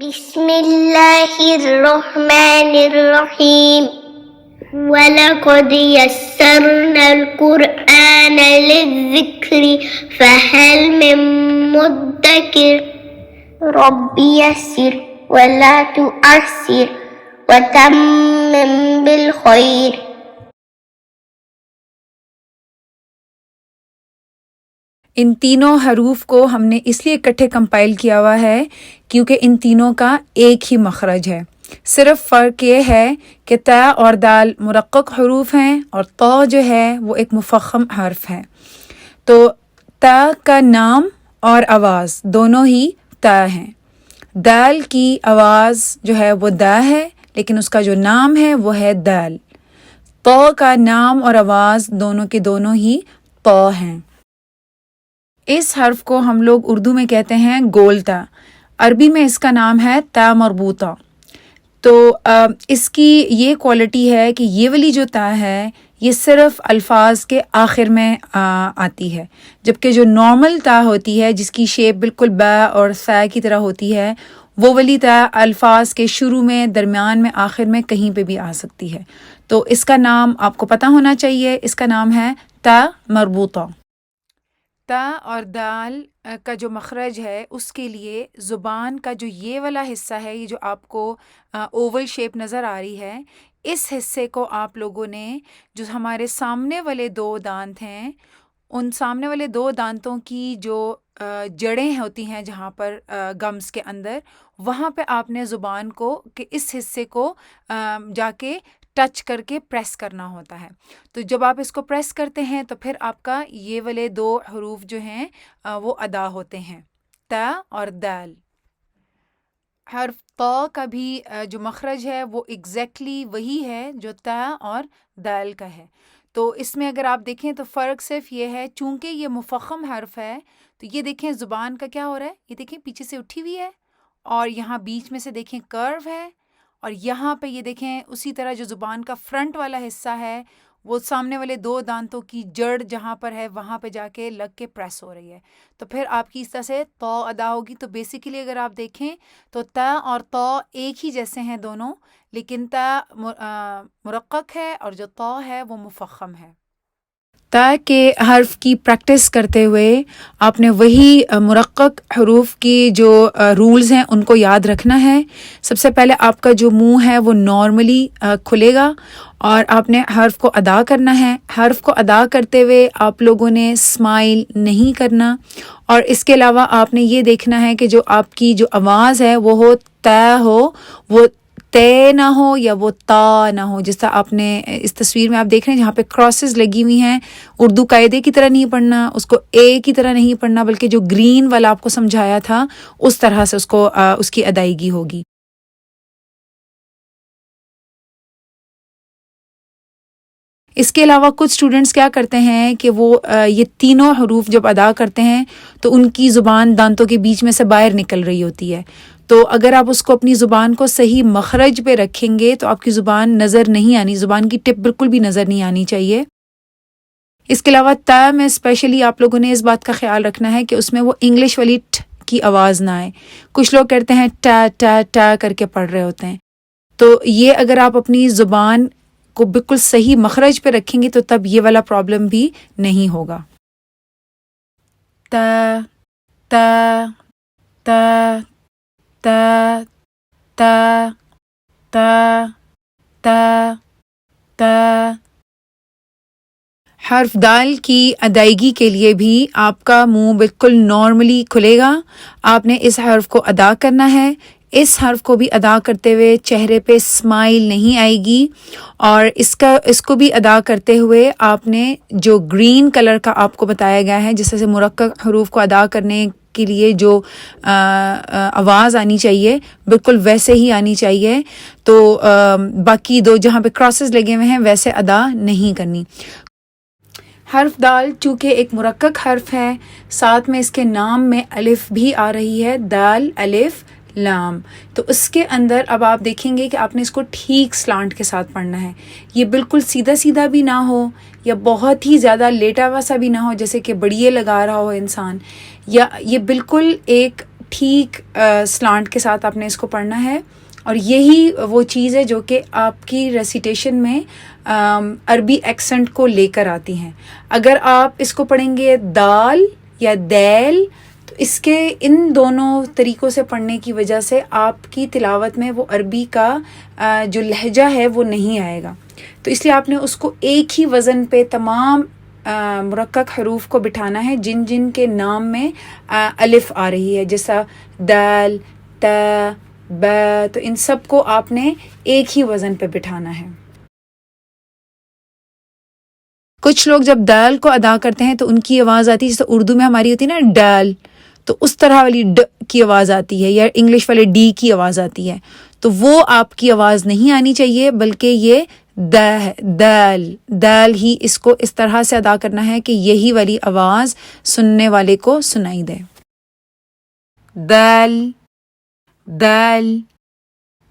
بسم اللہ الرحمن الرحیم وَلَقَدْ يَسَّرْنَا الْقُرْآنَ لِلذِّكْرِ فَهَلْ مِن مُّدَّكِرٍ رَبِّ يَسِّرْ وَلَا تُعَسِّرْ وَتَمِّمْ بِالْخَيْرِ۔ ان تینوں حروف کو ہم نے اس لیے اکٹھے کمپائل کیا ہوا ہے کیونکہ ان تینوں کا ایک ہی مخرج ہے۔ صرف فرق یہ ہے کہ تا اور دال مرقق حروف ہیں اور طا جو ہے وہ ایک مفخم حرف ہے۔ تو تا کا نام اور آواز دونوں ہی تا ہیں۔ دال کی آواز جو ہے وہ دا ہے لیکن اس کا جو نام ہے وہ ہے دال۔ طا کا نام اور آواز دونوں کے دونوں ہی طا ہیں۔ اس حرف کو ہم لوگ اردو میں کہتے ہیں گول تا، عربی میں اس کا نام ہے تا مربوطہ۔ تو اس کی یہ کوالٹی ہے کہ یہ والی جو تا ہے یہ صرف الفاظ کے آخر میں آتی ہے، جبکہ جو نارمل تا ہوتی ہے جس کی شیپ بالکل با اور سا کی طرح ہوتی ہے وہ والی تا الفاظ کے شروع میں، درمیان میں، آخر میں کہیں پہ بھی آ سکتی ہے۔ تو اس کا نام آپ کو پتہ ہونا چاہیے، اس کا نام ہے تا مربوطہ۔ تا اور دال کا جو مخرج ہے اس کے لیے زبان کا جو یہ والا حصہ ہے، یہ جو آپ کو اوول شیپ نظر آ رہی ہے، اس حصے کو آپ لوگوں نے جو ہمارے سامنے والے دو دانت ہیں ان سامنے والے دو دانتوں کی جو جڑیں ہوتی ہیں جہاں پر گمز کے اندر، وہاں پہ آپ نے زبان کو کہ اس حصے کو جا کے ٹچ کر کے پریس کرنا ہوتا ہے۔ تو جب آپ اس کو پریس کرتے ہیں تو پھر آپ کا یہ والے دو حروف جو ہیں وہ ادا ہوتے ہیں، تا اور دال۔ حرف طا کا بھی جو مخرج ہے وہ ایگزیکٹلی وہی ہے جو تا اور دال کا ہے۔ تو اس میں اگر آپ دیکھیں تو فرق صرف یہ ہے، چونکہ یہ مفخم حرف ہے تو یہ دیکھیں زبان کا کیا ہو رہا ہے، یہ دیکھیں پیچھے سے اٹھی ہوئی ہے اور یہاں بیچ میں سے دیکھیں کرو ہے، اور یہاں پہ یہ دیکھیں اسی طرح جو زبان کا فرنٹ والا حصہ ہے وہ سامنے والے دو دانتوں کی جڑ جہاں پر ہے وہاں پہ جا کے لگ کے پریس ہو رہی ہے۔ تو پھر آپ کی اس طرح سے طا ادا ہوگی۔ تو بیسیکلی اگر آپ دیکھیں تو تا اور طا ایک ہی جیسے ہیں دونوں، لیکن تا مرقق ہے اور جو طا ہے وہ مفخم ہے۔ تا کے حرف کی پریکٹس کرتے ہوئے آپ نے وہی مرقق حروف کی جو رولز ہیں ان کو یاد رکھنا ہے۔ سب سے پہلے آپ کا جو منہ ہے وہ نارملی کھلے گا اور آپ نے حرف کو ادا کرنا ہے۔ حرف کو ادا کرتے ہوئے آپ لوگوں نے اسمائل نہیں کرنا، اور اس کے علاوہ آپ نے یہ دیکھنا ہے کہ جو آپ کی جو آواز ہے وہ ہو تا ہو، وہ تے نہ ہو یا وہ تا نہ ہو۔ جس طرح آپ نے اس تصویر میں آپ دیکھ رہے ہیں جہاں پہ کراسز لگی ہوئی ہیں، اردو قاعدے کی طرح نہیں پڑھنا، اس کو اے کی طرح نہیں پڑھنا، بلکہ جو گرین والا آپ کو سمجھایا تھا اس طرح سے اس کی ادائیگی ہوگی۔ اس کے علاوہ کچھ اسٹوڈنٹس کیا کرتے ہیں کہ وہ یہ تینوں حروف جب ادا کرتے ہیں تو ان کی زبان دانتوں کے بیچ میں سے باہر نکل رہی ہوتی ہے۔ تو اگر آپ اس کو اپنی زبان کو صحیح مخرج پہ رکھیں گے تو آپ کی زبان نظر نہیں آنی، زبان کی ٹپ بالکل بھی نظر نہیں آنی چاہیے۔ اس کے علاوہ تا میں اسپیشلی آپ لوگوں نے اس بات کا خیال رکھنا ہے کہ اس میں وہ انگلش والی ٹ کی آواز نہ آئے۔ کچھ لوگ کرتے ہیں ٹا ٹا ٹا کر کے پڑھ رہے ہوتے ہیں، تو یہ اگر آپ اپنی زبان کو بالکل صحیح مخرج پہ رکھیں گے تو تب یہ والا پرابلم بھی نہیں ہوگا۔ تا تا تا تا تا تا تا تا۔ حرف دال کی ادائیگی کے لیے بھی آپ کا منہ بالکل نارملی کھلے گا۔ آپ نے اس حرف کو ادا کرنا ہے۔ اس حرف کو بھی ادا کرتے ہوئے چہرے پہ اسمائل نہیں آئے گی، اور اس کو بھی ادا کرتے ہوئے آپ نے جو گرین کلر کا آپ کو بتایا گیا ہے، جس طرح سے مرقق حروف کو ادا کرنے کے لیے جو آواز آنی چاہیے بالکل ویسے ہی آنی چاہیے۔ تو باقی دو جہاں پہ کراسز لگے ہوئے ہیں ویسے ادا نہیں کرنی۔ حرف دال چونکہ ایک مرقق حرف ہے، ساتھ میں اس کے نام میں الف بھی آ رہی ہے، دال الف لام، تو اس کے اندر اب آپ دیکھیں گے کہ آپ نے اس کو ٹھیک سلانٹ کے ساتھ پڑھنا ہے۔ یہ بالکل سیدھا سیدھا بھی نہ ہو یا بہت ہی زیادہ لیٹا ہوا سا بھی نہ ہو جیسے کہ بڑیے لگا رہا ہو انسان، یا یہ بالکل ایک ٹھیک سلانٹ کے ساتھ آپ نے اس کو پڑھنا ہے، اور یہی وہ چیز ہے جو کہ آپ کی ریسیٹیشن میں عربی ایکسنٹ کو لے کر آتی ہیں۔ اگر آپ اس کو پڑھیں گے دال یا دیل، تو اس کے ان دونوں طریقوں سے پڑھنے کی وجہ سے آپ کی تلاوت میں وہ عربی کا جو لہجہ ہے وہ نہیں آئے گا۔ تو اس لیے آپ نے اس کو ایک ہی وزن پہ تمام مرقق حروف کو بٹھانا ہے جن جن کے نام میں الف آ رہی ہے، جیسا دال، تا، با، تو ان سب کو آپ نے ایک ہی وزن پہ بٹھانا ہے۔ کچھ لوگ جب دال کو ادا کرتے ہیں تو ان کی آواز آتی ہے جیسے اردو میں ہماری ہوتی ہے نا ڈال، تو اس طرح والی ڈ کی آواز آتی ہے، یا انگلش والے ڈی کی آواز آتی ہے، تو وہ آپ کی آواز نہیں آنی چاہیے، بلکہ یہ دا ہے، دال، دال ہی اس کو اس طرح سے ادا کرنا ہے کہ یہی والی آواز سننے والے کو سنائی دے۔ دال، دال،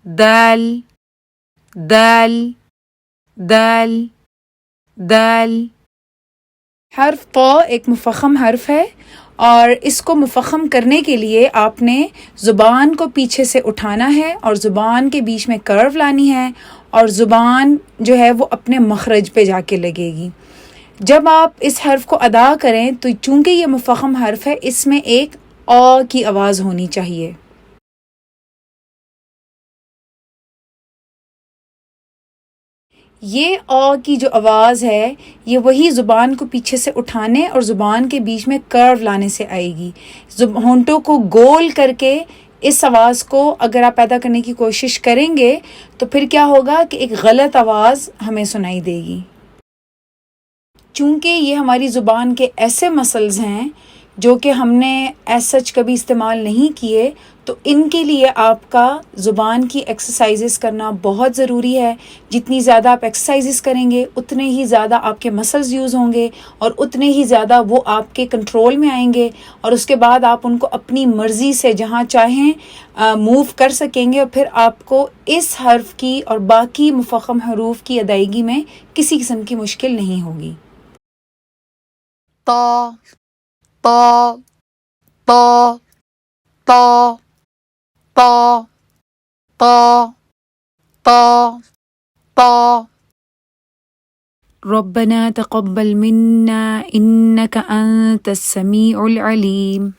دال، دال، دال، دال۔ حرف ط ایک مفخم حرف ہے، اور اس کو مفخم کرنے کے لیے آپ نے زبان کو پیچھے سے اٹھانا ہے اور زبان کے بیچ میں کرو لانی ہے، اور زبان جو ہے وہ اپنے مخرج پہ جا کے لگے گی۔ جب آپ اس حرف کو ادا کریں تو چونکہ یہ مفخم حرف ہے، اس میں ایک آ کی آواز ہونی چاہیے۔ یہ آ کی جو آواز ہے یہ وہی زبان کو پیچھے سے اٹھانے اور زبان کے بیچ میں کرو لانے سے آئے گی۔ ہونٹوں کو گول کر کے اس آواز کو اگر آپ پیدا کرنے کی کوشش کریں گے تو پھر کیا ہوگا کہ ایک غلط آواز ہمیں سنائی دے گی۔ چونکہ یہ ہماری زبان کے ایسے مسلز ہیں جو کہ ہم نے ایز سچ کبھی استعمال نہیں کیے، تو ان کے لیے آپ کا زبان کی ایکسرسائزز کرنا بہت ضروری ہے۔ جتنی زیادہ آپ ایکسرسائزز کریں گے اتنے ہی زیادہ آپ کے مسلز یوز ہوں گے، اور اتنے ہی زیادہ وہ آپ کے کنٹرول میں آئیں گے، اور اس کے بعد آپ ان کو اپنی مرضی سے جہاں چاہیں موو کر سکیں گے، اور پھر آپ کو اس حرف کی اور باقی مفخم حروف کی ادائیگی میں کسی قسم کی مشکل نہیں ہوگی۔ طا، طا، طا، طا، طا، طا، طا، طا۔ ربنا تقبل منا إنك أنت السميع العليم۔